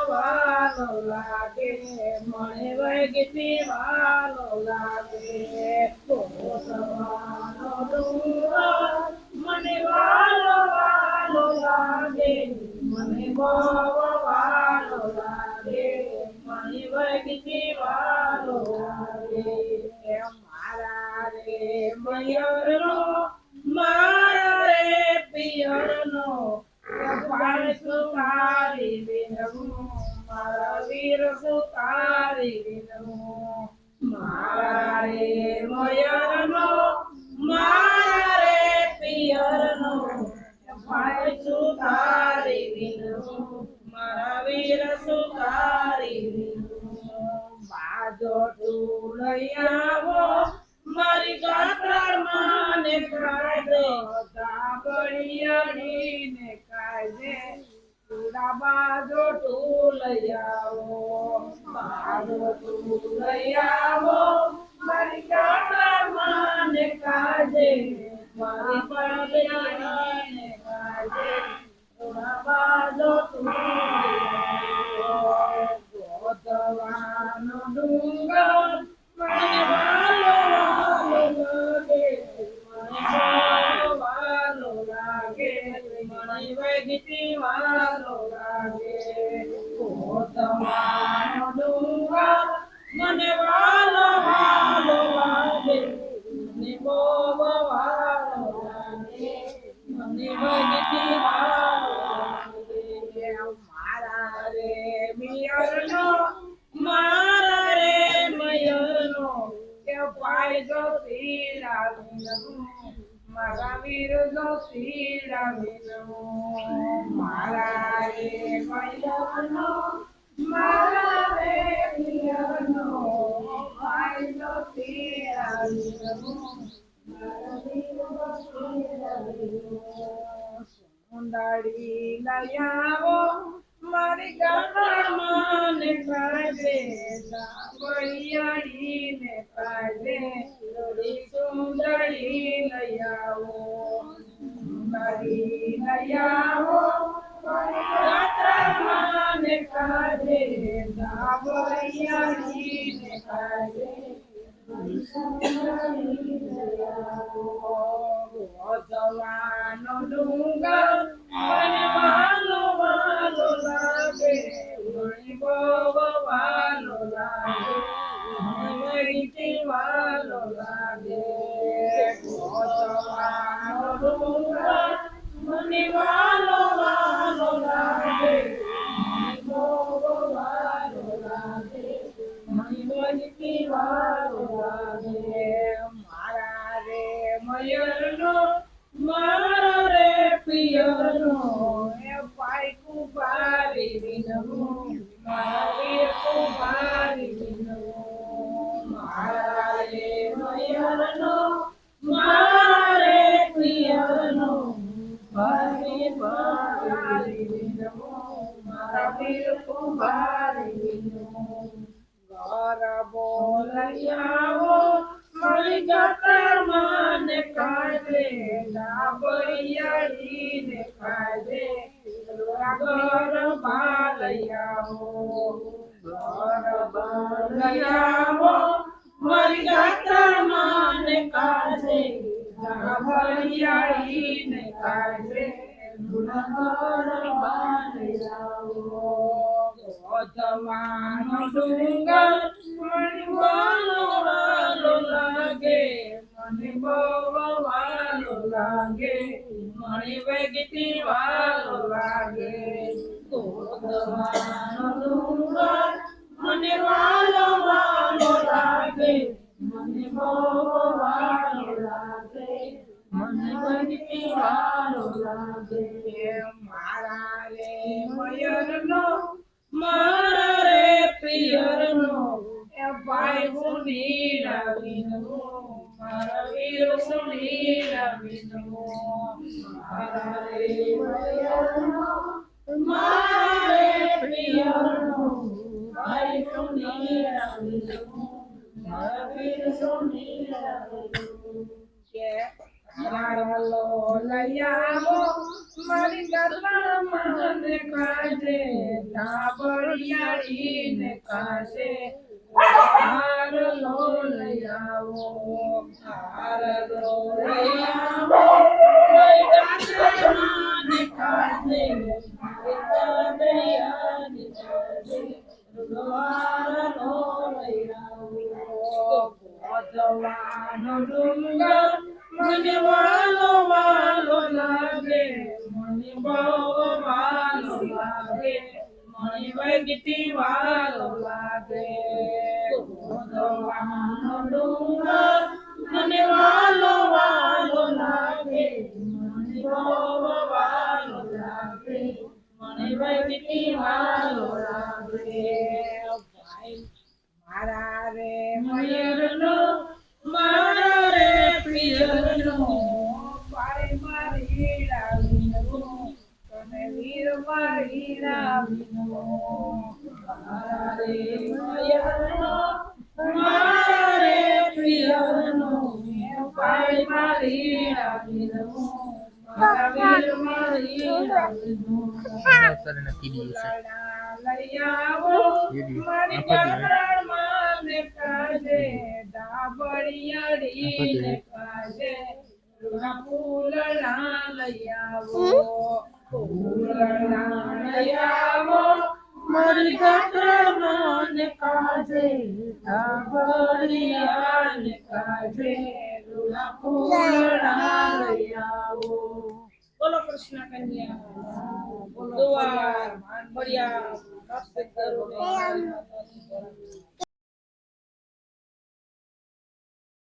વાલો લાગે મને વૈગતી વાલો લાગે કોસવાનો ડુંગર મને વાલો વાલો લાગે મને વાલો લાગે મને વૈગતી વાલો લાગે મારા રે મયરનો મારા રે પિયરનો કપાળ સુતારી વિનવું મારા વીર સુતારી વિનવું મારા રે મયરનો મારા રે પિયરનો કપાળ સુતારી વિનવું મારા વીર સુતારી વિનવું બાજો તું લઈ આવો મારી ગાત્રામાં ને કાજે દાબડિયાની ને કાજે તુડા બાજો તું લઈ આવો બાજો તું લઈ આવો મારી ગાત્રામાં ને કાજે મારી પડડિયાની ને કાજે તુડા બાજો તું લઈ આવો ગોતવાનો ડુંગર મને વાલો લાગે મને વાલો લાગે મને વૈગતી વાલો લાગે કોતવાનો ડુંગર મને વાલો લાગે મને વાલો લાગે મને વૈગતી વાલો લાગે મારા રે મિયરનો મારા રે મયરનો કે પાય જો પીડા મારા વીર જો પીડા મારા રે મયરનો મારા રે પિયરનો પાય જો પીડા મારા વીર જો પીડા સુંદરી લઈ આવો મારી ગાત્રામાં ને કાજે દાબડિયાની ને કાજે સુંદરી લઈ આવો સુંદરી લઈ આવો મારી ગાત્રામાં ને કાજે દાબડિયાની ને કાજે સુંદરી લઈ આવો જવાનો ડુંગર મને વાલો વાલો લાગે મને વાલો લાગે મને વૈગતી વાલો લાગે જવાનો ડુંગર મને વાલો વાલો લાગે મને વાલો લાગે મને વૈગતી વાલો લાગે મારા રે મયરનો મારા રે પિયરનો એ પાય કુપારી વિનવું મારા વીર કુપારી વિનવું મારા રે મયરનો મારા રે પિયરનો પારી પારી વિનવું મારા વીર કુપારી વિનવું ગરબો લઈ આવો મારી ગાત્રામાં ને કાજે દાબડિયાની ને કાજે ગરબા લઈ આવો ગરબા લઈ આવો મારી ગાત્રામાં ને કાજે દાબડિયાની ને કાજે ગરબા લઈ આવો જવાનો ડુંગર મને વાલો વાલો લાગે મને વાલો લાગે મને વૈગતી વાલો લાગે જવાનો ડુંગર મને વાલો વાલો લાગે મને વાલો લાગે મને વૈગતી વાલો લાગે મારા રે મયરનો મારા રે પિયરનો એ ભાઈ સુનીરા વિનવું મારા વીર સુનીરા વિનવું મારા રે મયરનો મારા રે પિયરનો ભાઈ સુનીરા વિનવું મારા વીર સુનીરા વિનવું કે મારો લઈ આવો મારી ગાત્રામાં ને કાજે ડાબડિયાળીને કાશે હારલો લઈ આવો હારલો લઈ આવો મારી ડાબડિયાને કાશે મારી ડાબડિયાને કાશે હારલો લઈ આવો ગોતવાનો ડુંગર મને વાલો વાલો લાગે મને બહુ વાલો લાગે મને વૈગતી વાલો લાગે ગોતવાનો ડુંગર મને વાલો વાલો લાગે મને બહુ વાલો લાગે મને વૈગતી વાલો લાગે મારા રે મયરનો મારા રે પિયરનો પાય મારી રાવીનો તને વીર મારી રાવીનો મારા રે મયરનો મારા રે પિયરનો પાય મારી રાવીનો મારા વીર મારી રાવીનો લઈ આવો મારી જાગરણમાં કાજે ડાબડિયાળીને કાજે ફૂલણા લઈ આવો ફૂલણા લઈ આવો મારી જાગરણમાં કાજે ડાબડિયાળીને કાજે ફૂલણા લઈ આવો બોલો કૃષ્ણ કન્યા બોલો દુઆ बढ़िया